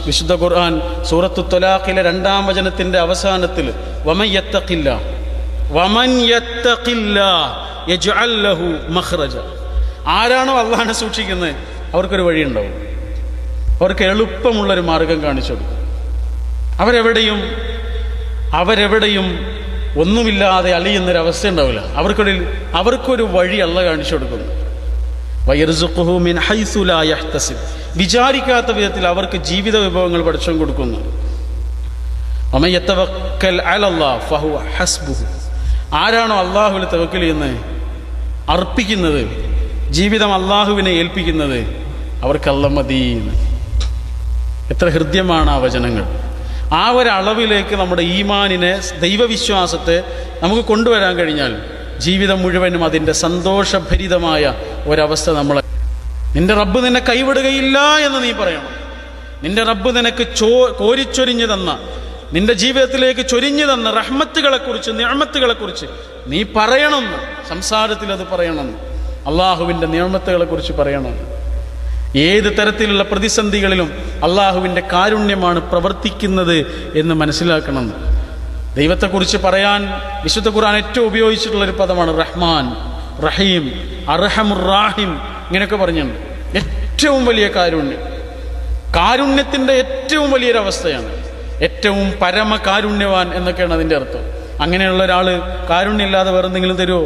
വിശുദ്ധ ഖുർആൻ സൂറത്തു ത്വലാഖിലെ 2-ാം വചനത്തിൻ്റെ അവസാനത്തിൽ വമൻ യത്തഖില്ലാഹ് യജ്അൽ ലഹു മഖ്റജ, ആരാണോ അള്ളാഹനെ സൂക്ഷിക്കുന്നത് അവർക്കൊരു വഴിയുണ്ടാവും, അവർക്ക് എളുപ്പമുള്ളൊരു മാർഗം കാണിച്ചു കൊടുക്കും. അവരെവിടെയും ഒന്നുമില്ലാതെ അലിയുന്നൊരവസ്ഥ ഉണ്ടാവില്ല. അവർക്കൊരു വഴി അള്ളാഹ് കാണിച്ചു കൊടുക്കുന്നു. വയർസുഖുഹു മിൻ ഹൈസു ലാ യഹ്തസിബ്, വിചാരിക്കാത്ത വിധത്തിൽ അവർക്ക് ജീവിത വിഭവങ്ങൾ പടച്ചവൻ കൊടുക്കുന്നു. വമൻ യതവക്കൽ അലല്ലാഹ് ഫഹുവ ഹസ്ബുഹു, ആരാണോ അള്ളാഹുവിൽ തവക്കൽ ചെയ്യുന്നത്, അർപ്പിക്കുന്നത്, ജീവിതം അള്ളാഹുവിനെ ഏൽപ്പിക്കുന്നത്, അവർക്ക് അല്ലാഹ് മതി. എത്ര ഹൃദ്യമാണ് ആ വചനങ്ങൾ! ആ ഒരളവിലേക്ക് നമ്മുടെ ഈമാനിനെ, ദൈവവിശ്വാസത്തെ നമുക്ക് കൊണ്ടുവരാൻ കഴിഞ്ഞാൽ ജീവിതം മുഴുവനും അതിൻ്റെ സന്തോഷഭരിതമായ ഒരവസ്ഥ നിന്റെ റബ്ബ് നിന്നെ കൈവിടുകയില്ല എന്ന് നീ പറയണം. നിന്റെ റബ്ബ് നിനക്ക് കോരിച്ചൊരിഞ്ഞു തന്ന, നിന്റെ ജീവിതത്തിലേക്ക് ചൊരിഞ്ഞു തന്ന റഹ്മത്തുകളെക്കുറിച്ച്, നിഅമത്തുകളെക്കുറിച്ച് നീ പറയണം. സംസാരത്തിൽ അത് പറയണം. അള്ളാഹുവിൻ്റെ നിഅമത്തുകളെക്കുറിച്ച് പറയണം. ഏത് തരത്തിലുള്ള പ്രതിസന്ധികളിലും അള്ളാഹുവിൻ്റെ കാരുണ്യമാണ് പ്രവർത്തിക്കുന്നത് എന്ന് മനസ്സിലാക്കണം. ദൈവത്തെക്കുറിച്ച് പറയാൻ വിശുദ്ധ ഖുർആൻ ഏറ്റവും ഉപയോഗിച്ചിട്ടുള്ളൊരു പദമാണ് റഹ്മാൻ, റഹീം, അർഹമുർ റാഹിം. ഇങ്ങനെയൊക്കെ പറഞ്ഞിട്ടുണ്ട്. ഏറ്റവും വലിയ കാരുണ്യത്തിൻ്റെ ഏറ്റവും വലിയൊരവസ്ഥയാണ്. ഏറ്റവും പരമകാരുണ്യവാൻ എന്നൊക്കെയാണ് അതിൻ്റെ അർത്ഥം. അങ്ങനെയുള്ള ഒരാൾ കാരുണ്യമില്ലാതെ വേറെന്തെങ്കിലും തരുമോ?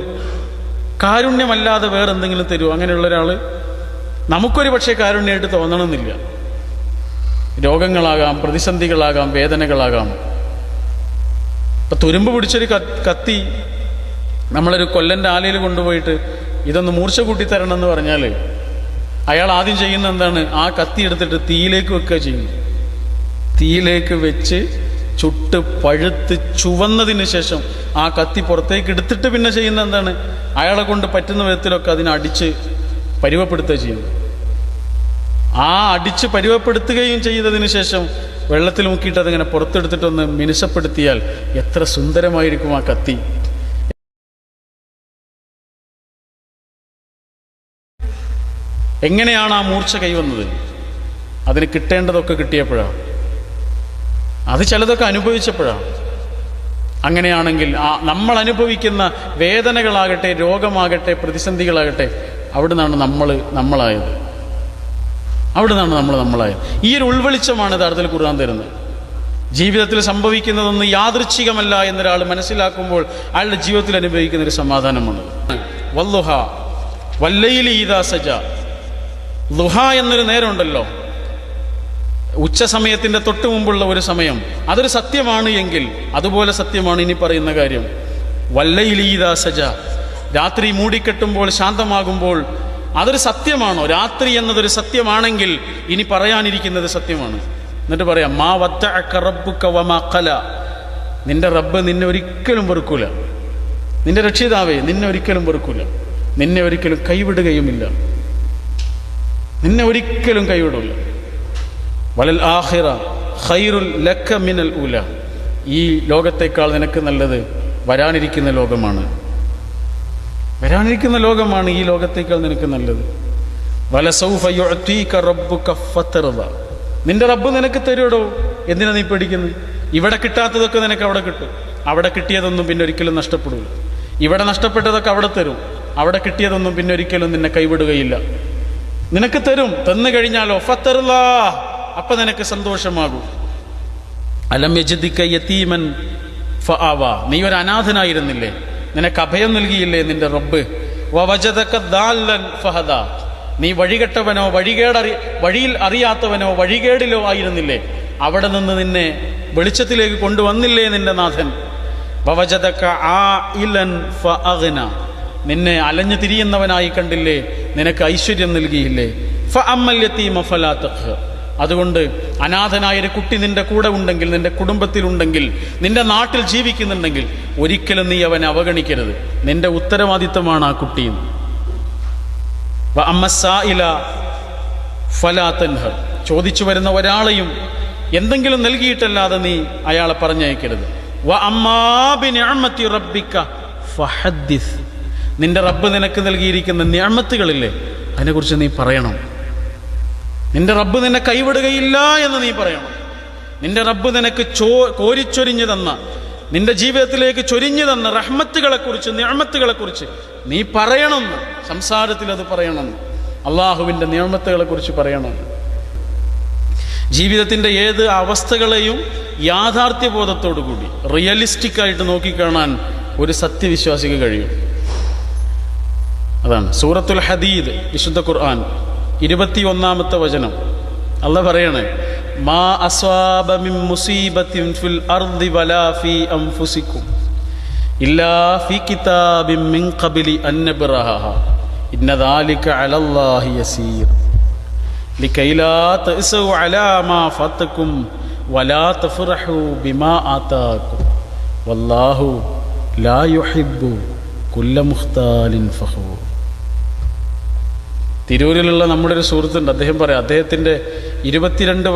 കാരുണ്യമല്ലാതെ വേറെന്തെങ്കിലും തരുമോ? അങ്ങനെയുള്ള ഒരാൾ നമുക്കൊരു പക്ഷേ കാരുണ്യമായിട്ട് തോന്നണമെന്നില്ല. രോഗങ്ങളാകാം, പ്രതിസന്ധികളാകാം, വേദനകളാകാം. ഇപ്പം തുരുമ്പ് പിടിച്ചൊരു കത്തി നമ്മളൊരു കൊല്ലൻ്റെ ആലയിൽ കൊണ്ടുപോയിട്ട് ഇതൊന്ന് മൂർച്ച കൂട്ടി തരണം എന്ന് പറഞ്ഞാൽ അയാൾ ആദ്യം ചെയ്യുന്ന എന്താണ്? ആ കത്തി എടുത്തിട്ട് തീയിലേക്ക് വെക്കുക ചെയ്യുന്നു. തീയിലേക്ക് വെച്ച് ചുട്ട് പഴുത്ത് ചുവന്നതിന് ശേഷം ആ കത്തി പുറത്തേക്ക് എടുത്തിട്ട് പിന്നെ ചെയ്യുന്ന എന്താണ്? അയാളെ കൊണ്ട് പറ്റുന്ന വിധത്തിലൊക്കെ അതിനടിച്ച് പരുവപ്പെടുത്തുക ചെയ്യുന്നു. ആ അടിച്ച് പരുവപ്പെടുത്തുകയും ചെയ്തതിന് ശേഷം വെള്ളത്തിൽ മുക്കിയിട്ട് അതിങ്ങനെ പുറത്തെടുത്തിട്ടൊന്ന് മിനുസപ്പെടുത്തിയാൽ എത്ര സുന്ദരമായിരിക്കും ആ കത്തി! എങ്ങനെയാണ് ആ മൂർച്ച കൈവന്നത്? അതിന് കിട്ടേണ്ടതൊക്കെ കിട്ടിയപ്പോഴാണ്, അത് ചിലതൊക്കെ അനുഭവിച്ചപ്പോഴാണ്. അങ്ങനെയാണെങ്കിൽ നമ്മൾ അനുഭവിക്കുന്ന വേദനകളാകട്ടെ, രോഗമാകട്ടെ, പ്രതിസന്ധികളാകട്ടെ, അവിടെ നിന്നാണ് നമ്മളായത്. ഈ ഒരു ഉൾവെളിച്ചമാണ് യഥാർത്ഥത്തിൽ ഖുർആൻ തരുന്നത്. ജീവിതത്തിൽ സംഭവിക്കുന്നതൊന്നും യാദൃച്ഛികമല്ല എന്നൊരാൾ മനസ്സിലാക്കുമ്പോൾ അയാളുടെ ജീവിതത്തിൽ അനുഭവിക്കുന്ന ഒരു സമാധാനമാണ്. വല്ലുഹ വല്ലൈലി ഇദാ സജ, ലുഹ എന്നൊരു നേരമുണ്ടല്ലോ, ഉച്ച സമയത്തിൻ്റെ തൊട്ട് മുമ്പുള്ള ഒരു സമയം. അതൊരു സത്യമാണ് എങ്കിൽ അതുപോലെ സത്യമാണ് ഇനി പറയുന്ന കാര്യം. വല്ലൈലി ഇദാ സജ, രാത്രി മൂടിക്കെട്ടുമ്പോൾ, ശാന്തമാകുമ്പോൾ അതൊരു സത്യമാണോ? രാത്രി എന്നതൊരു സത്യമാണെങ്കിൽ ഇനി പറയാനിരിക്കുന്നത് സത്യമാണ്. എന്നിട്ട് പറയാം, മാ വദ്ദഅക റബ്ബുക വമാ ഖല, നിന്റെ റബ്ബ് നിന്നെ ഒരിക്കലും വെറുക്കൂല. നിന്റെ രക്ഷിതാവേ നിന്നെ ഒരിക്കലും വെറുക്കൂല, നിന്നെ ഒരിക്കലും കൈവിടുകയുമില്ല, നിന്നെ ഒരിക്കലും കൈവിടില്ല. വലൽ ആഖിറ ഖൈറുൽ ലക മിനൽ ഊല, ഈ ലോകത്തേക്കാൾ നിനക്ക് നല്ലത് വരാനിരിക്കുന്ന ലോകമാണ്. ഈ ലോകത്തേക്കാൾ നിനക്ക് നല്ലത്. വലസൗഫ യുഅതീക റബ്ബുക ഫതർദ, നിന്റെ റബ്ബ് നിനക്ക് തരുടോ, എന്തിനാ നീ പേടിക്കുന്നത്? ഇവിടെ കിട്ടാത്തതൊക്കെ നിനക്ക് അവിടെ കിട്ടും. അവിടെ കിട്ടിയതൊന്നും പിന്നെ ഒരിക്കലും നഷ്ടപ്പെടില്ല. ഇവിടെ നഷ്ടപ്പെട്ടതൊക്കെ അവിടെ തരും. അവിടെ കിട്ടിയതൊന്നും പിന്നെ ഒരിക്കലും നിന്നെ കൈവിടുകയില്ല. നിനക്ക് തരും. തന്നു കഴിഞ്ഞാലോ ഫതർദ, അപ്പൊ നിനക്ക് സന്തോഷമാകും. അലം യജ്ദിക യതീമൻ ഫആവ, നീ ഒരു അനാഥനായിരുന്നില്ലേ, നിനക്ക് അഭയം നൽകിയില്ലേ നിന്റെ റബ്ബ്. വവജദക ദാല്ലൻ ഫഹദ, നീ വഴികെട്ടവനോ വഴിയിൽ അറിയാത്തവനോ വഴികേടിലോ ആയിരുന്നില്ലേ, അവിടെ നിന്ന് നിന്നെ വെളിച്ചത്തിലേക്ക് കൊണ്ടുവന്നില്ലേ നിന്റെ നാഥൻ. വവജദക ആഇലൻ ഫഅഗ്ന, നിന്നെ അലഞ്ഞു തിരിയുന്നവനായി കണ്ടില്ലേ, നിനക്ക് ഐശ്വര്യം നൽകിയില്ലേ. ഫഅമ്മൽ യതീമ ഫലാ തഖ്ഹർ, അതുകൊണ്ട് അനാഥനായൊരു കുട്ടി നിന്റെ കൂടെ ഉണ്ടെങ്കിൽ, നിന്റെ കുടുംബത്തിലുണ്ടെങ്കിൽ, നിന്റെ നാട്ടിൽ ജീവിക്കുന്നുണ്ടെങ്കിൽ ഒരിക്കലും നീ അവനെ അവഗണിക്കരുത്. നിന്റെ ഉത്തരവാദിത്തമാണ് ആ കുട്ടിയും. ചോദിച്ചു വരുന്ന ഒരാളെയും എന്തെങ്കിലും നൽകിയിട്ടല്ലാതെ നീ അയാളെ പറഞ്ഞയക്കരുത്. നിന്റെ റബ്ബ് നിനക്ക് നൽകിയിരിക്കുന്ന നിഅമത്തുകളില്ലേ, അതിനെക്കുറിച്ച് നീ പറയണം. നിന്റെ റബ്ബ് നിന്നെ കൈവിടുകയില്ല എന്ന് നീ പറയണം. നിന്റെ റബ്ബ് നിനക്ക് കോരിച്ചൊരിഞ്ഞു തന്ന, നിന്റെ ജീവിതത്തിലേക്ക് ചൊരിഞ്ഞു തന്ന റഹ്മത്തുകളെക്കുറിച്ച്, നിഅമത്തുകളെക്കുറിച്ച് നീ പറയണം. സംസാരത്തിൽ അത് പറയണം. അള്ളാഹുവിൻ്റെ നിഅമത്തുകളെക്കുറിച്ച് പറയണം. ജീവിതത്തിൻ്റെ ഏത് അവസ്ഥകളെയും യാഥാർത്ഥ്യബോധത്തോടുകൂടി റിയലിസ്റ്റിക് ആയിട്ട് നോക്കിക്കാണാൻ ഒരു സത്യവിശ്വാസിക്ക് കഴിയും. അതാണ് സൂറത്തുൽ ഹദീദ്, വിശുദ്ധ ഖുർആൻ 21-ാമത്തെ വചനം. അല്ലാഹ് പറയണേ, മാ അസ്വാബ മിൻ മുസീബത്തിൻ ഫിൽ അർദി വലാ ഫീ അൻഫുസികും ഇല്ലാ ഫീ കിതാബിൻ മിൻ ഖബ്ലി അൻ നബ്റഹ ഇന്ന ദാലിക അലല്ലാഹി യസീർ ലകൈ ലാ തഅസു അലാ മാ ഫതകും വലാ തഫറഹു ബിമാ ആതാകും വല്ലാഹു ലാ യുഹിബ്ബു കുല്ല മുഖ്താലിൻ ഫഖൂർ. തിരൂരിലുള്ള നമ്മുടെ ഒരു സുഹൃത്തുണ്ട്. അദ്ദേഹം പറയാം, അദ്ദേഹത്തിൻ്റെ 22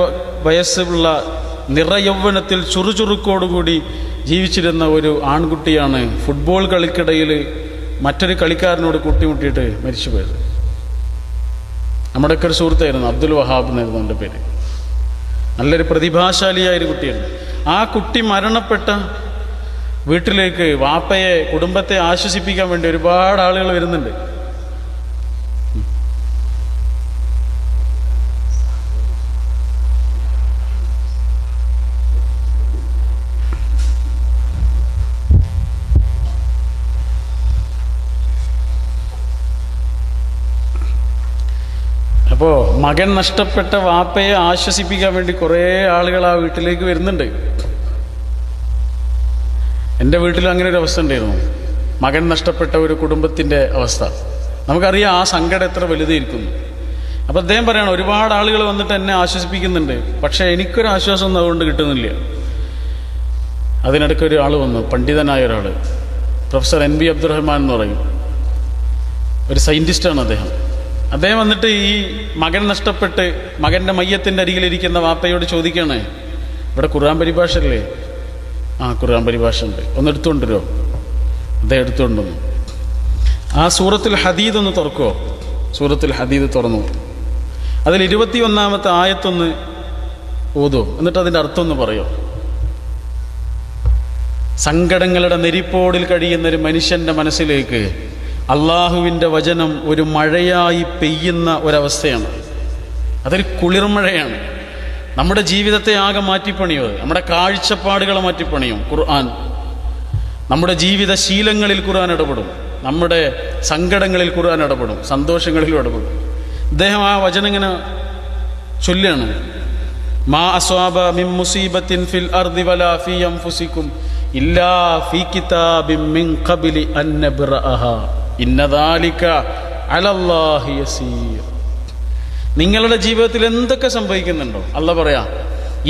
വയസ്സുള്ള നിറയൗവനത്തിൽ ചുറുചുറുക്കോടുകൂടി ജീവിച്ചിരുന്ന ഒരു ആൺകുട്ടിയാണ് ഫുട്ബോൾ കളിക്കിടയിൽ മറ്റൊരു കളിക്കാരനോട് കൂട്ടിമുട്ടിയിട്ട് മരിച്ചുപോയത്. നമ്മുടെയൊക്കെ ഒരു സുഹൃത്തായിരുന്നു, അബ്ദുൽ വഹാബ് എന്നായിരുന്നു എൻ്റെ പേര്. നല്ലൊരു പ്രതിഭാശാലിയായൊരു കുട്ടിയാണ്. ആ കുട്ടി മരണപ്പെട്ട വീട്ടിലേക്ക് വാപ്പയെ, കുടുംബത്തെ ആശ്വസിപ്പിക്കാൻ വേണ്ടി ഒരുപാട് ആളുകൾ വരുന്നുണ്ട്. അപ്പോൾ മകൻ നഷ്ടപ്പെട്ട വാപ്പയെ ആശ്വസിപ്പിക്കാൻ വേണ്ടി കുറേ ആളുകൾ ആ വീട്ടിലേക്ക് വരുന്നുണ്ട്. എൻ്റെ വീട്ടിലും അങ്ങനെ ഒരു അവസ്ഥ ഉണ്ടായിരുന്നു. മകൻ നഷ്ടപ്പെട്ട ഒരു കുടുംബത്തിൻ്റെ അവസ്ഥ നമുക്കറിയാം. ആ സങ്കടം എത്ര വലുതായിരിക്കുന്നു. അപ്പോൾ അദ്ദേഹം പറയണം, ഒരുപാട് ആളുകൾ വന്നിട്ട് എന്നെ ആശ്വസിപ്പിക്കുന്നുണ്ട്, പക്ഷേ എനിക്കൊരു ആശ്വാസമൊന്നും അതുകൊണ്ട് കിട്ടുന്നില്ല. അതിനിടയ്ക്ക് ഒരാൾ വന്നു, പണ്ഡിതനായ ഒരാൾ, പ്രൊഫസർ NB അബ്ദുറഹ്മാൻ എന്ന് പറയും, ഒരു സയൻറ്റിസ്റ്റാണ് അദ്ദേഹം. അദ്ദേഹം വന്നിട്ട് ഈ മകൻ നഷ്ടപ്പെട്ട് മകൻ്റെ മയ്യത്തിൻ്റെ അരികിലിരിക്കുന്ന വാപ്പയോട് ചോദിക്കണേ, ഇവിടെ ഖുർആൻ പരിഭാഷ അല്ലേ? ആ, ഖുർആൻ പരിഭാഷ ഉണ്ട്, ഒന്ന് എടുത്തുകൊണ്ടുവരുമോ? അദ്ദേഹം എടുത്തുകൊണ്ടുവന്നു. ആ സൂറത്തുൽ ഹദീദ് ഒന്ന് തുറക്കുമോ? സൂറത്തുൽ ഹദീദ് തുറന്നു. അതിൽ 21-ാമത്തെ ആയത്തൊന്ന് ഓതോ, എന്നിട്ട് അതിൻ്റെ അർത്ഥം ഒന്ന് പറയോ. സങ്കടങ്ങളുടെ നെരിപ്പോടിൽ കഴിയുന്നൊരു മനുഷ്യൻ്റെ മനസ്സിലേക്ക് അള്ളാഹുവിൻ്റെ വചനം ഒരു മഴയായി പെയ്യുന്ന ഒരവസ്ഥയാണ്. അതൊരു കുളിർമഴയാണ്. നമ്മുടെ ജീവിതത്തെ ആകെ മാറ്റിപ്പണിയും, നമ്മുടെ കാഴ്ചപ്പാടുകളെ മാറ്റിപ്പണിയും ഖുർആൻ. നമ്മുടെ ജീവിത ശീലങ്ങളിൽ ഖുർആൻ ഇടപെടും, നമ്മുടെ സങ്കടങ്ങളിൽ ഖുർആൻ ഇടപെടും, സന്തോഷങ്ങളിലും ഇടപെടും. അദ്ദേഹം ആ വചനം ഇങ്ങനെ ചൊല്ലാണ്, മാ അസ്വാബ മിൻ മുസീബത്തിൻ ഫിൽ അർദി വലാ ഫീ അൻഫുസികും ഇല്ലാ ഫീ കിതാബിൻ മിൻ ഖബ്ലി അൻ നബ്റഹ ഇന്ന ദാലിക അലല്ലാഹി യസീർ. നിങ്ങളുടെ ജീവിതത്തിൽ എന്തൊക്കെ സംഭവിക്കുന്നുണ്ടോ, അല്ലാഹ് പറയാ,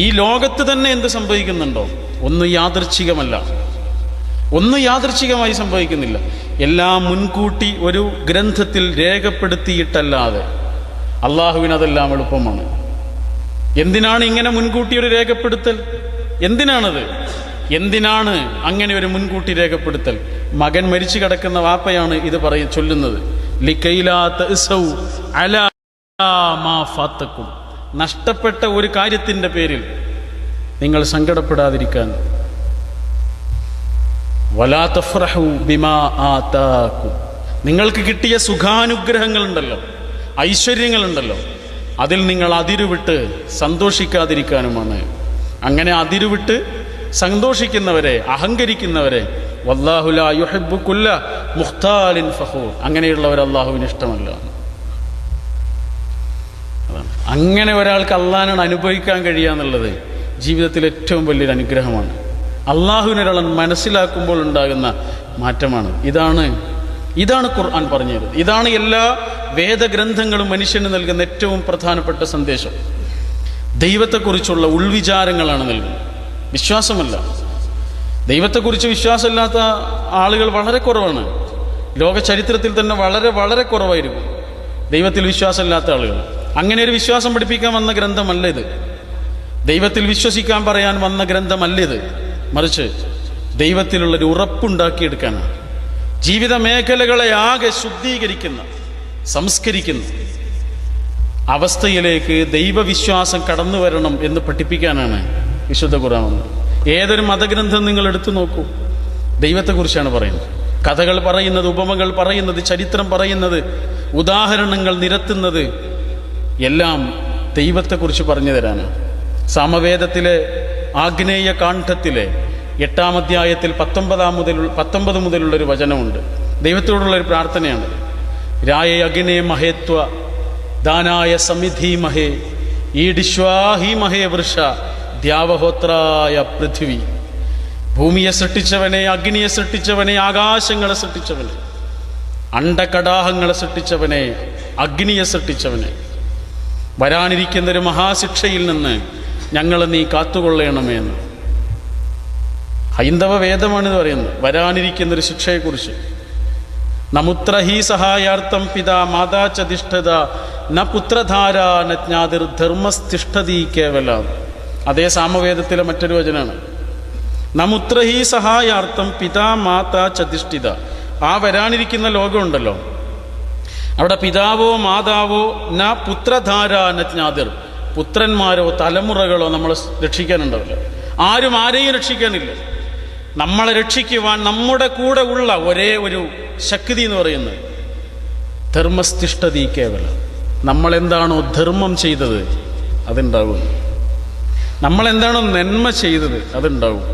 ഈ ലോകത്ത് തന്നെ എന്ത് സംഭവിക്കുന്നുണ്ടോ, ഒന്നും യാദൃച്ഛികമല്ല, ഒന്നും യാദൃച്ഛികമായി സംഭവിക്കുന്നില്ല. എല്ലാം മുൻകൂട്ടി ഒരു ഗ്രന്ഥത്തിൽ രേഖപ്പെടുത്തിയിട്ടല്ലാതെ. അള്ളാഹുവിന് അതെല്ലാം എളുപ്പമാണ്. എന്തിനാണ് ഇങ്ങനെ മുൻകൂട്ടി ഒരു രേഖപ്പെടുത്തൽ? എന്തിനാണത്? എന്തിനാണ് അങ്ങനെ ഒരു മുൻകൂട്ടി രേഖപ്പെടുത്തൽ? മകൻ മരിച്ചു കിടക്കുന്ന വാപ്പയാണ് ഇത് ചൊല്ലുന്നത്. ലികൈലാ തഅസൗ അലാ മാ ഫാതകും. നഷ്ടപ്പെട്ട ഒരു കാര്യത്തിൻ്റെ പേരിൽ നിങ്ങൾ സങ്കടപ്പെടാതിരിക്കാൻ. വലാ തഫ്റഹു ബിമാ ആതാകും. നിങ്ങൾക്ക് കിട്ടിയ സുഖാനുഗ്രഹങ്ങളുണ്ടല്ലോ, ഐശ്വര്യങ്ങളുണ്ടല്ലോ, അതിൽ നിങ്ങൾ അതിരുവിട്ട് സന്തോഷിക്കാതിരിക്കാനുമാണ്. അങ്ങനെ അതിരുവിട്ട് സന്തോഷിക്കുന്നവരെ, അഹങ്കരിക്കുന്നവരെ വല്ലാഹു ലാ യുഹിബ്ബു കുല്ല മുഖ്താലിൻ ഫഖൂർ, അങ്ങനെയുള്ളവർ അള്ളാഹുവിന് ഇഷ്ടമല്ല. അങ്ങനെ ഒരാൾക്ക് അള്ളാഹിനെ അനുഭവിക്കാൻ കഴിയുക എന്നുള്ളത് ജീവിതത്തിൽ ഏറ്റവും വലിയൊരു അനുഗ്രഹമാണ്. അള്ളാഹുവിനെ ഒരാൾ മനസ്സിലാക്കുമ്പോൾ ഉണ്ടാകുന്ന മാറ്റമാണ്. ഇതാണ് ഖുർആൻ പറഞ്ഞത്. ഇതാണ് എല്ലാ വേദഗ്രന്ഥങ്ങളും മനുഷ്യന് നൽകുന്ന ഏറ്റവും പ്രധാനപ്പെട്ട സന്ദേശം. ദൈവത്തെക്കുറിച്ചുള്ള ഉൾവിചാരങ്ങളാണ് നൽകുന്നത്, വിശ്വാസമല്ല. ദൈവത്തെക്കുറിച്ച് വിശ്വാസമില്ലാത്ത ആളുകൾ വളരെ കുറവാണ്. ലോക ചരിത്രത്തിൽ തന്നെ വളരെ വളരെ കുറവായിരിക്കും ദൈവത്തിൽ വിശ്വാസമില്ലാത്ത ആളുകൾ. അങ്ങനെ ഒരു വിശ്വാസം പഠിപ്പിക്കാൻ വന്ന ഗ്രന്ഥമല്ല ഇത്. ദൈവത്തിൽ വിശ്വസിക്കാൻ പറയാൻ വന്ന ഗ്രന്ഥമല്ല ഇത്. മറിച്ച് ദൈവത്തിലുള്ളൊരു ഉറപ്പുണ്ടാക്കിയെടുക്കാനാണ്. ജീവിത മേഖലകളെ ആകെ ശുദ്ധീകരിക്കുന്ന, സംസ്കരിക്കുന്ന അവസ്ഥയിലേക്ക് ദൈവവിശ്വാസം കടന്നു വരണം എന്ന് പഠിപ്പിക്കാനാണ് വിശുദ്ധ ഖുർആൻ വന്നത്. ഏതൊരു മതഗ്രന്ഥം നിങ്ങൾ എടുത്തു നോക്കൂ, ദൈവത്തെക്കുറിച്ചാണ് പറയുന്നത്. കഥകൾ പറയുന്നത്, ഉപമകൾ പറയുന്നത്, ചരിത്രം പറയുന്നത്, ഉദാഹരണങ്ങൾ നിരത്തുന്നത് എല്ലാം ദൈവത്തെക്കുറിച്ച് പറഞ്ഞു തരാനാണ്. സാമവേദത്തിലെ ആഗ്നേയ കാണ്ഡത്തിലെ 8-ാം അധ്യായത്തിൽ 19 മുതലുള്ളൊരു വചനമുണ്ട്. ദൈവത്തോടുള്ളൊരു പ്രാർത്ഥനയാണ്. രായ അഗ്നേ മഹേത്വ ദാനായ സമിധീമഹേ ഈഡിശ്വാഹീമഹേ വൃഷ ദ്യാവഹോത്രായ പൃഥ്വി. ഭൂമിയെ സൃഷ്ടിച്ചവനെ, അഗ്നിയെ സൃഷ്ടിച്ചവനെ, ആകാശങ്ങളെ സൃഷ്ടിച്ചവനെ, അണ്ടകടാഹങ്ങളെ സൃഷ്ടിച്ചവനെ, അഗ്നിയെ സൃഷ്ടിച്ചവനെ, വരാനിരിക്കുന്നൊരു മഹാശിക്ഷയിൽ നിന്ന് ഞങ്ങളെ നീ കാത്തുകൊള്ളണമേ എന്ന് ഹൈന്ദവ വേദമാണിത് പറയുന്നത്. വരാനിരിക്കുന്നൊരു ശിക്ഷയെക്കുറിച്ച്. നമുത്ര ഹി സഹായാർത്ഥം പിതാ മാതാ ചതിഷ്ഠത ന പുത്രധാര ന ജ്ഞാതിർ ധർമ്മസ്ഥിഷ്ഠതി കേവല. അതേ സാമവേദത്തിലെ മറ്റൊരു വചനാണ്. നമുത്ര ഹി സഹായാർത്ഥം പിതാ മാതാ ചതിഷ്ഠിത. ആ വരാനിരിക്കുന്ന ലോകമുണ്ടല്ലോ, അവിടെ പിതാവോ മാതാവോ ന പുത്രധാര ന ജ്ഞാതിർ, പുത്രന്മാരോ തലമുറകളോ നമ്മളെ രക്ഷിക്കാനുണ്ടാവില്ല. ആരും ആരെയും രക്ഷിക്കാനില്ല. നമ്മളെ രക്ഷിക്കുവാൻ നമ്മുടെ കൂടെ ഉള്ള ഒരേ ഒരു ശക്തി എന്ന് പറയുന്നത് ധർമ്മസ്ഥിഷ്ഠതി കേവലം. നമ്മളെന്താണോ ധർമ്മം ചെയ്തത് അതുണ്ടാകും, നമ്മളെന്താണോ നന്മ ചെയ്തത് അതുണ്ടാകും.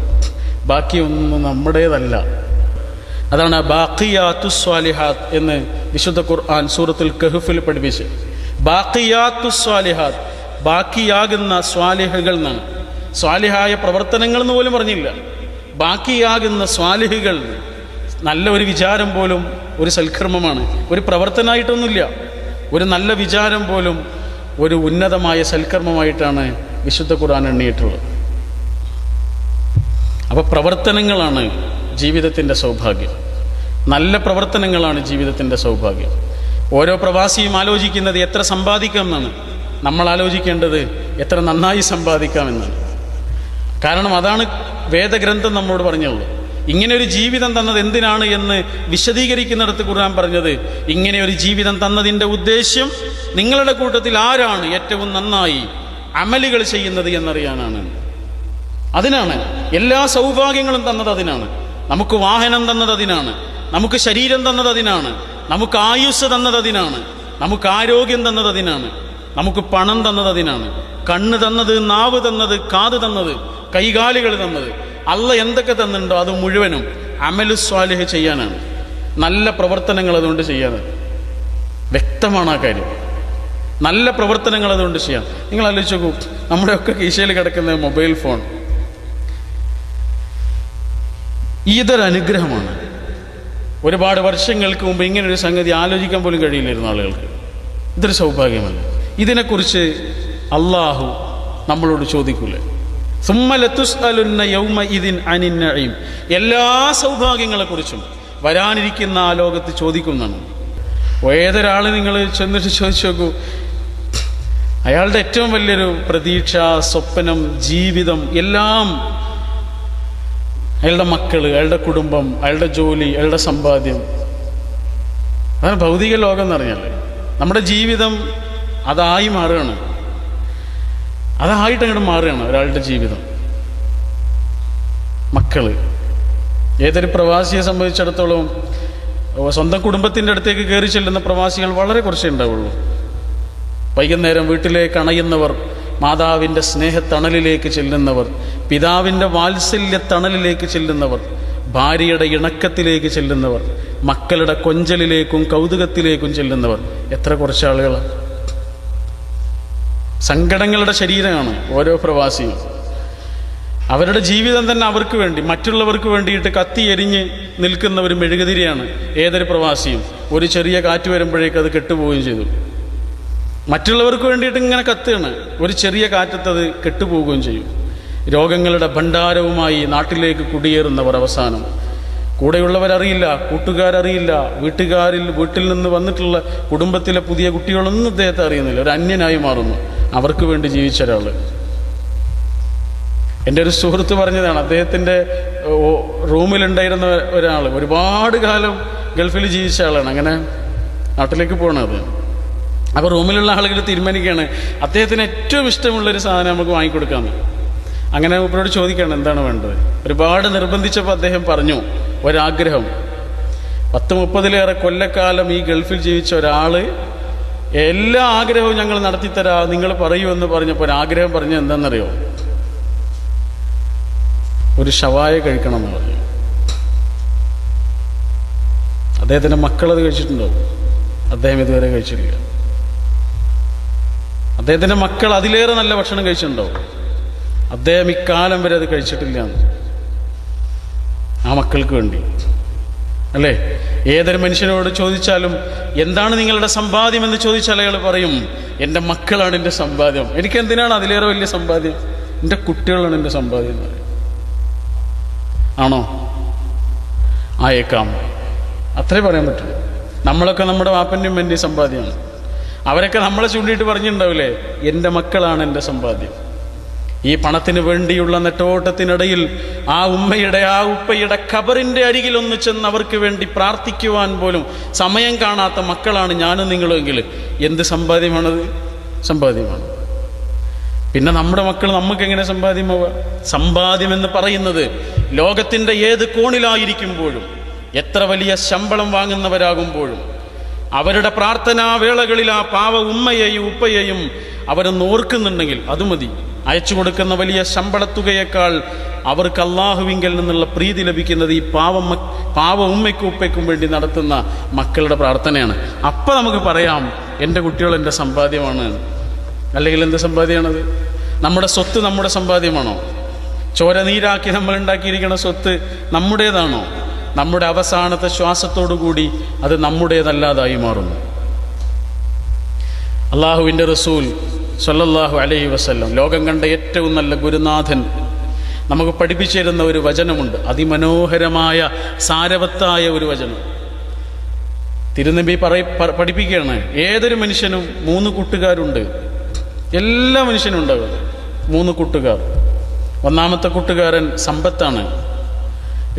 ബാക്കിയൊന്നും നമ്മുടേതല്ല. അതാണ് ബാഖിയാത്തു സ്വാലിഹാത്ത് എന്ന് വിശുദ്ധ ഖുർആൻ സൂറത്തുൽ കഹ്ഫിൽ പഠിപ്പിച്ച്. ബാഖിയാത്തു സ്വാലിഹാത്ത്, ബാക്കിയാകുന്ന സ്വാലിഹുകൾ എന്നാണ്. സ്വാലിഹായ പ്രവർത്തനങ്ങൾ എന്ന് പോലും പറഞ്ഞില്ല. ബാക്കിയാകുന്ന സ്വാലിഹുകൾ, നല്ല ഒരു വിചാരം പോലും ഒരു സൽക്കർമ്മമാണ്, ഒരു പ്രവർത്തനമായിട്ടൊന്നുമില്ല. ഒരു നല്ല വിചാരം പോലും ഒരു ഉന്നതമായ സൽക്കർമ്മമായിട്ടാണ് വിശുദ്ധ ഖുർആൻ എണ്ണിയിട്ടുള്ളത്. അപ്പോൾ പ്രവർത്തനങ്ങളാണ് ജീവിതത്തിൻ്റെ സൗഭാഗ്യം. നല്ല പ്രവർത്തനങ്ങളാണ് ജീവിതത്തിൻ്റെ സൗഭാഗ്യം. ഓരോ പ്രവാസിയും ആലോചിക്കുന്നത് എത്ര സമ്പാദിക്കാം എന്നാണ്. നമ്മൾ ആലോചിക്കേണ്ടത് എത്ര നന്നായി സമ്പാദിക്കാമെന്നാണ്. കാരണം അതാണ് വേദഗ്രന്ഥം നമ്മോട് പറഞ്ഞുള്ളൂ. ഇങ്ങനെ ഒരു ജീവിതം തന്നത് എന്തിനാണ് എന്ന് വിശദീകരിക്കുന്നിടത്ത് ഖുർആൻ പറഞ്ഞത്, ഇങ്ങനെ ഒരു ജീവിതം തന്നതിൻ്റെ ഉദ്ദേശ്യം നിങ്ങളുടെ കൂട്ടത്തിൽ ആരാണ് ഏറ്റവും നന്നായി അമലുകൾ ചെയ്യുന്നത് എന്നറിയാനാണ്. അതിനാണ് എല്ലാ സൗഭാഗ്യങ്ങളും തന്നത്. അതിനാണ് നമുക്ക് വാഹനം തന്നത്, അതിനാണ് നമുക്ക് ശരീരം തന്നത്, അതിനാണ് നമുക്ക് ആയുസ് തന്നത്, അതിനാണ് നമുക്ക് ആരോഗ്യം തന്നത്, അതിനാണ് നമുക്ക് പണം തന്നത്, അതിനാണ് കണ്ണ് തന്നത്, നാവ് തന്നത്, കാത് തന്നത്, കൈകാലുകൾ തന്നത്. അള്ള എന്തൊക്കെ തന്നിട്ടുണ്ടോ അത് മുഴുവനും അമലു സ്വാലിഹ് ചെയ്യാനാണ്, നല്ല പ്രവർത്തനങ്ങൾ അതുകൊണ്ട് ചെയ്യാനാണ്. വ്യക്തമാണ് ആ കാര്യം. നല്ല പ്രവർത്തനങ്ങൾ അതുകൊണ്ട് ചെയ്യാം. നിങ്ങൾ ആലോചിച്ച് നോക്കൂ, നമ്മുടെയൊക്കെ കീശയിൽ കിടക്കുന്ന മൊബൈൽ ഫോൺ ഇതൊരു അനുഗ്രഹമാണ്. ഒരുപാട് വർഷങ്ങൾക്ക് മുമ്പ് ഇങ്ങനൊരു സംഗതി ആലോചിക്കാൻ പോലും കഴിയില്ലായിരുന്നു ആളുകൾക്ക്. ഇതൊരു സൗഭാഗ്യമല്ല. ഇതിനെക്കുറിച്ച് അള്ളാഹു നമ്മളോട് ചോദിക്കൂലേ, സുമ്മ ലതുസ്അലുന്ന യൗമഇദിൻ അനിൻ നഈം. എല്ലാ സൗഭാഗ്യങ്ങളെക്കുറിച്ചും വരാനിരിക്കുന്ന ആ ലോകത്ത് ചോദിക്കുന്നതാണ്. ഏതൊരാൾ നിങ്ങൾ ചെന്നിട്ട് ചോദിച്ചു നോക്കൂ, അയാളുടെ ഏറ്റവും വലിയൊരു പ്രതീക്ഷ, സ്വപ്നം, ജീവിതം എല്ലാം അയാളുടെ മക്കള്, അയാളുടെ കുടുംബം, അയാളുടെ ജോലി, അയാളുടെ സമ്പാദ്യം. അതാണ് ഭൗതിക ലോകം എന്ന് പറഞ്ഞാൽ. നമ്മുടെ ജീവിതം അതായി മാറുകയാണ്, അതായിട്ട് അങ്ങോട്ട് മാറുകയാണ് ഒരാളുടെ ജീവിതം. മക്കള്, ഏതൊരു പ്രവാസിയെ സംബന്ധിച്ചിടത്തോളം സ്വന്തം കുടുംബത്തിൻ്റെ അടുത്തേക്ക് കയറി ചെല്ലുന്ന പ്രവാസികൾ വളരെ കുറച്ചേ ഉണ്ടാവുള്ളൂ. വൈകുന്നേരം വീട്ടിലേക്ക് അണയുന്നവർ, മാതാവിൻ്റെ സ്നേഹത്തണലിലേക്ക് ചെല്ലുന്നവർ, പിതാവിൻ്റെ വാത്സല്യ തണലിലേക്ക് ചെല്ലുന്നവർ, ഭാര്യയുടെ ഇണക്കത്തിലേക്ക് ചെല്ലുന്നവർ, മക്കളുടെ കൊഞ്ചലിലേക്കും കൗതുകത്തിലേക്കും ചെല്ലുന്നവർ എത്ര കുറച്ച് ആളുകളാണ്. സങ്കടങ്ങളുടെ ശരീരമാണ് ഓരോ പ്രവാസിയും. അവരുടെ ജീവിതം തന്നെ അവർക്ക് വേണ്ടി, മറ്റുള്ളവർക്ക് വേണ്ടിയിട്ട് കത്തിയെരിഞ്ഞ് നിൽക്കുന്ന ഒരു മെഴുകുതിരിയാണ് ഏതൊരു പ്രവാസിയും. ഒരു ചെറിയ കാറ്റ് വരുമ്പോഴേക്കും അത് കെട്ടുപോവുകയും ചെയ്തു. മറ്റുള്ളവർക്ക് വേണ്ടിയിട്ട് ഇങ്ങനെ കത്തുകയാണ്, ഒരു ചെറിയ കാറ്റത്തത് കെട്ടുപോവുകയും ചെയ്യും. രോഗങ്ങളുടെ ഭണ്ഡാരവുമായി നാട്ടിലേക്ക് കുടിയേറുന്നവർ അവസാനം കൂടെയുള്ളവരറിയില്ല, കൂട്ടുകാരറിയില്ല, വീട്ടിൽ നിന്ന് വന്നിട്ടുള്ള കുടുംബത്തിലെ പുതിയ കുട്ടികളൊന്നും അദ്ദേഹത്തെ അറിയുന്നില്ല. ഒരു അന്യനായി മാറുന്നു. അവർക്ക് വേണ്ടി ജീവിച്ച ഒരാൾ. എൻ്റെ ഒരു സുഹൃത്ത് പറഞ്ഞതാണ്, അദ്ദേഹത്തിൻ്റെ റൂമിലുണ്ടായിരുന്ന ഒരാൾ ഒരുപാട് കാലം ഗൾഫിൽ ജീവിച്ച ആളാണ്. അങ്ങനെ നാട്ടിലേക്ക് പോകണത്. അപ്പോൾ റൂമിലുള്ള ആളുകൾ തീരുമാനിക്കുകയാണ് അദ്ദേഹത്തിന് ഏറ്റവും ഇഷ്ടമുള്ളൊരു സാധനം നമുക്ക് വാങ്ങിക്കൊടുക്കാമെന്ന്. അങ്ങനെ മൂപ്പരോട് ചോദിക്കണം എന്താണ് വേണ്ടത്. ഒരുപാട് നിർബന്ധിച്ചപ്പോൾ അദ്ദേഹം പറഞ്ഞു ഒരാഗ്രഹം. 10-30 കൊല്ലക്കാലം ഈ ഗൾഫിൽ ജീവിച്ച ഒരാൾ എല്ലാ ആഗ്രഹവും ഞങ്ങൾ നടത്തിത്തരാ, നിങ്ങൾ പറയൂ എന്ന് പറഞ്ഞപ്പോൾ ഒരാഗ്രഹം പറഞ്ഞത് എന്താണെന്നറിയോ? ഒരു ഷവായ കഴിക്കണം എന്ന് പറഞ്ഞു. അദ്ദേഹത്തിൻ്റെ മക്കളത് കഴിച്ചിട്ടുണ്ടാവും, അദ്ദേഹം ഇതുവരെ കഴിച്ചിട്ടില്ല. അദ്ദേഹത്തിൻ്റെ മക്കൾ അതിലേറെ നല്ല ഭക്ഷണം കഴിച്ചിട്ടുണ്ടാവും, അദ്ദേഹം ഇക്കാലം വരെ അത് കഴിച്ചിട്ടില്ല. ആ മക്കൾക്ക് വേണ്ടി അല്ലേ? ഏതൊരു മനുഷ്യനോട് ചോദിച്ചാലും എന്താണ് നിങ്ങളുടെ സമ്പാദ്യം എന്ന് ചോദിച്ചാൽ അയാൾ പറയും എൻ്റെ മക്കളാണ് എൻ്റെ സമ്പാദ്യം. എനിക്ക് എന്തിനാണ് അതിലേറെ വലിയ സമ്പാദ്യം? എൻ്റെ കുട്ടികളാണ് എൻ്റെ സമ്പാദ്യം എന്ന് പറയും. ആണോ? ആയേക്കാം, അത്രേ പറയാൻ പറ്റുള്ളൂ. നമ്മളൊക്കെ നമ്മുടെ വാപ്പൻ്റെയും എൻ്റെയും സമ്പാദ്യമാണ്. അവരൊക്കെ നമ്മളെ ചൂണ്ടിയിട്ട് പറഞ്ഞിട്ടുണ്ടാവില്ലേ എൻ്റെ മക്കളാണ് എൻ്റെ സമ്പാദ്യം. ഈ പണത്തിന് വേണ്ടിയുള്ള നെട്ടോട്ടത്തിനിടയിൽ ആ ഉമ്മയുടെ ആ ഉപ്പയുടെ ഖബറിൻ്റെ അരികിൽ ഒന്ന് ചെന്ന് അവർക്ക് വേണ്ടി പ്രാർത്ഥിക്കുവാൻ പോലും സമയം കാണാത്ത മക്കളാണ് ഞാനും നിങ്ങളുമെങ്കിൽ എന്ത് സമ്പാദ്യമാണത്? സമ്പാദ്യമാണ്. പിന്നെ നമ്മുടെ മക്കൾ നമുക്കെങ്ങനെ സമ്പാദ്യമാവുക? സമ്പാദ്യമെന്ന് പറയുന്നത് ലോകത്തിൻ്റെ ഏത് കോണിലായിരിക്കുമ്പോഴും എത്ര വലിയ ശമ്പളം വാങ്ങുന്നവരാകുമ്പോഴും അവരുടെ പ്രാർത്ഥനാ വേളകളിൽ ആ പാവ ഉമ്മയെയും ഉപ്പയെയും അവരൊന്ന് ഓർക്കുന്നുണ്ടെങ്കിൽ അത് മതി. അയച്ചു കൊടുക്കുന്ന വലിയ ശമ്പളത്തുകയേക്കാൾ അവർക്ക് അള്ളാഹുവിങ്കിൽ നിന്നുള്ള പ്രീതി ലഭിക്കുന്നത് ഈ പാവ ഉമ്മയ്ക്കും ഉപ്പയ്ക്കും വേണ്ടി നടത്തുന്ന മക്കളുടെ പ്രാർത്ഥനയാണ്. അപ്പം നമുക്ക് പറയാം എൻ്റെ കുട്ടികൾ എൻ്റെ സമ്പാദ്യമാണ്. അല്ലെങ്കിൽ എന്ത് സമ്പാദ്യമാണത്? നമ്മുടെ സ്വത്ത് നമ്മുടെ സമ്പാദ്യമാണോ? ചോര നീരാക്കി നമ്മൾ ഉണ്ടാക്കിയിരിക്കുന്ന സ്വത്ത് നമ്മുടേതാണോ? നമ്മുടെ അവസാനത്തെ ശ്വാസത്തോടു കൂടി അത് നമ്മുടേതല്ലാതായി മാറുന്നു. അള്ളാഹുവിൻ്റെ റസൂൽ സ്വല്ലല്ലാഹു അലൈഹി വസല്ലം, ലോകം കണ്ട ഏറ്റവും നല്ല ഗുരുനാഥൻ, നമുക്ക് പഠിപ്പിച്ചു തരുന്ന ഒരു വചനമുണ്ട്. അതിമനോഹരമായ സാരവത്തായ ഒരു വചനം. തിരുനബി പഠിപ്പിക്കുകയാണ്, ഏതൊരു മനുഷ്യനും 3 കൂട്ടുകാരുണ്ട്. എല്ലാ മനുഷ്യനും ഉണ്ടാകും 3 കൂട്ടുകാർ. ഒന്നാമത്തെ കൂട്ടുകാരൻ സമ്പത്താണ്,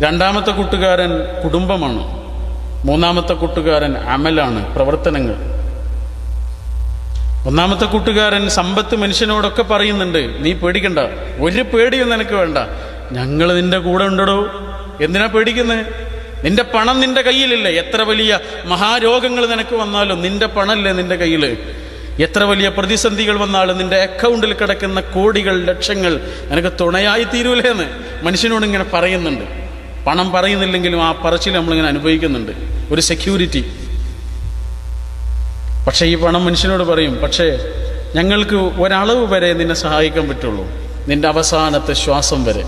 രണ്ടാമത്തെ കൂട്ടുകാരൻ കുടുംബമാണ്, മൂന്നാമത്തെ കൂട്ടുകാരൻ അമലാണ്, പ്രവർത്തനങ്ങൾ. ഒന്നാമത്തെ കൂട്ടുകാരൻ സമ്പത്ത് മനുഷ്യനോടൊക്കെ പറയുന്നുണ്ട്, നീ പേടിക്കണ്ട, ഒരു പേടിയും നിനക്ക് വേണ്ട, ഞങ്ങൾ നിന്റെ കൂടെ ഉണ്ടോ. എന്തിനാ പേടിക്കുന്നത്? നിന്റെ പണം നിന്റെ കയ്യിലില്ലേ? എത്ര വലിയ മഹാരോഗങ്ങൾ നിനക്ക് വന്നാലും നിന്റെ പണമല്ലേ നിന്റെ കയ്യിൽ? എത്ര വലിയ പ്രതിസന്ധികൾ വന്നാലും നിന്റെ അക്കൗണ്ടിൽ കിടക്കുന്ന കോടികൾ ലക്ഷങ്ങൾ നിനക്ക് തുണയായി തീരൂലേന്ന് മനുഷ്യനോട് ഇങ്ങനെ പറയുന്നുണ്ട്. പണം പറയുന്നില്ലെങ്കിലും ആ പറച്ചിൽ നമ്മളിങ്ങനെ അനുഭവിക്കുന്നുണ്ട്, ഒരു സെക്യൂരിറ്റി. പക്ഷേ ഈ പണം മനുഷ്യനോട് പറയും, പക്ഷേ ഞങ്ങൾക്ക് ഒരളവ് വരെ നിന്നെ സഹായിക്കാൻ പറ്റുള്ളൂ, നിന്റെ അവസാനത്തെ ശ്വാസം വരെ.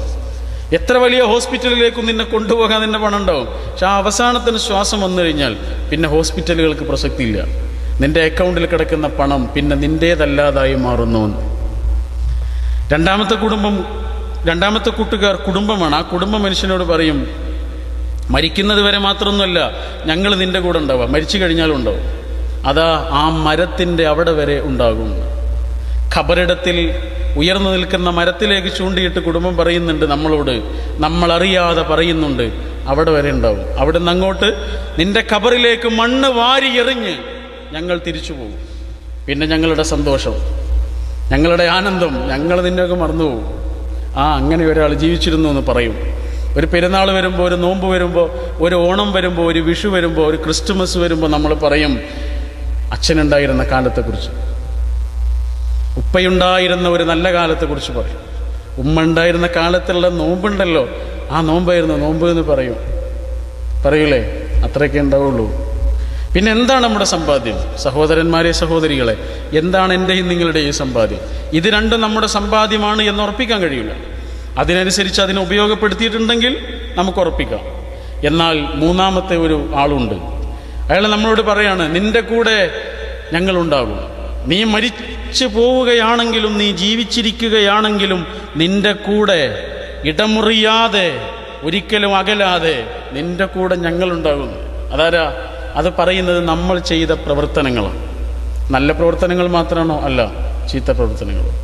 എത്ര വലിയ ഹോസ്പിറ്റലിലേക്കും നിന്നെ കൊണ്ടുപോകാൻ നിന്റെ പണം ഉണ്ടാവും. പക്ഷെ ആ അവസാനത്തിന് ശ്വാസം വന്നു കഴിഞ്ഞാൽ പിന്നെ ഹോസ്പിറ്റലുകൾക്ക് പ്രസക്തിയില്ല. നിന്റെ അക്കൗണ്ടിൽ കിടക്കുന്ന പണം പിന്നെ നിന്റേതല്ലാതായി മാറുന്നു. രണ്ടാമത്തെ കൂട്ടുകാർ കുടുംബമാണ്. ആ കുടുംബം മനുഷ്യനോട് പറയും, മരിക്കുന്നത് വരെ മാത്രമൊന്നുമല്ല ഞങ്ങൾ നിന്റെ കൂടെ ഉണ്ടാവുക, മരിച്ചു കഴിഞ്ഞാലും ഉണ്ടാവും. അതാ ആ മരത്തിൻ്റെ അവിടെ വരെ ഉണ്ടാകും. ഖബറിടത്തിൽ ഉയർന്നു നിൽക്കുന്ന മരത്തിലേക്ക് ചൂണ്ടിയിട്ട് കുടുംബം പറയുന്നുണ്ട് നമ്മളോട്, നമ്മളറിയാതെ പറയുന്നുണ്ട്, അവിടെ വരെ ഉണ്ടാവും. അവിടെ നിന്ന് അങ്ങോട്ട് നിന്റെ ഖബറിലേക്ക് മണ്ണ് വാരി എറിഞ്ഞ് ഞങ്ങൾ തിരിച്ചു പോകും. പിന്നെ ഞങ്ങളുടെ സന്തോഷം, ഞങ്ങളുടെ ആനന്ദം, ഞങ്ങൾ നിന്നെയൊക്കെ മറന്നുപോകും. അങ്ങനെ ഒരാൾ ജീവിച്ചിരുന്നു എന്ന് പറയും. ഒരു പെരുന്നാൾ വരുമ്പോൾ, ഒരു നോമ്പ് വരുമ്പോൾ, ഒരു ഓണം വരുമ്പോൾ, ഒരു വിഷു വരുമ്പോൾ, ഒരു ക്രിസ്തുമസ് വരുമ്പോൾ നമ്മൾ പറയും അച്ഛനുണ്ടായിരുന്ന കാലത്തെക്കുറിച്ച്, ഉപ്പയുണ്ടായിരുന്ന ഒരു നല്ല കാലത്തെക്കുറിച്ച് പറയും. ഉമ്മ ഉണ്ടായിരുന്ന കാലത്തുള്ള നോമ്പുണ്ടല്ലോ, ആ നോമ്പായിരുന്നു നോമ്പ് എന്ന് പറയൂലേ? അത്രയൊക്കെ ഉണ്ടാവുള്ളൂ. പിന്നെ എന്താണ് നമ്മുടെ സമ്പാദ്യം? സഹോദരന്മാരെ, സഹോദരികളെ, എന്താണ് എൻ്റെയും നിങ്ങളുടെയും സമ്പാദ്യം? ഇത് രണ്ടും നമ്മുടെ സമ്പാദ്യമാണ് എന്ന് ഉറപ്പിക്കാൻ കഴിയില്ല. അതിനനുസരിച്ച് അതിനെ ഉപയോഗപ്പെടുത്തിയിട്ടുണ്ടെങ്കിൽ നമുക്ക് ഉറപ്പിക്കാം. എന്നാൽ മൂന്നാമത്തെ ഒരു ആളുണ്ട്, അയാൾ നമ്മളോട് പറയാണ്, നിന്റെ കൂടെ ഞങ്ങളുണ്ടാകും. നീ മരിച്ചു പോവുകയാണെങ്കിലും നീ ജീവിച്ചിരിക്കുകയാണെങ്കിലും നിന്റെ കൂടെ ഇടമുറിയാതെ ഒരിക്കലും അകലാതെ നിന്റെ കൂടെ ഞങ്ങളുണ്ടാകും. അതാരാ? അത് പറയുന്നത് നമ്മൾ ചെയ്ത പ്രവർത്തനങ്ങളാണ്. നല്ല പ്രവർത്തനങ്ങൾ മാത്രമാണോ? അല്ല, ചീത്ത പ്രവർത്തനങ്ങളും.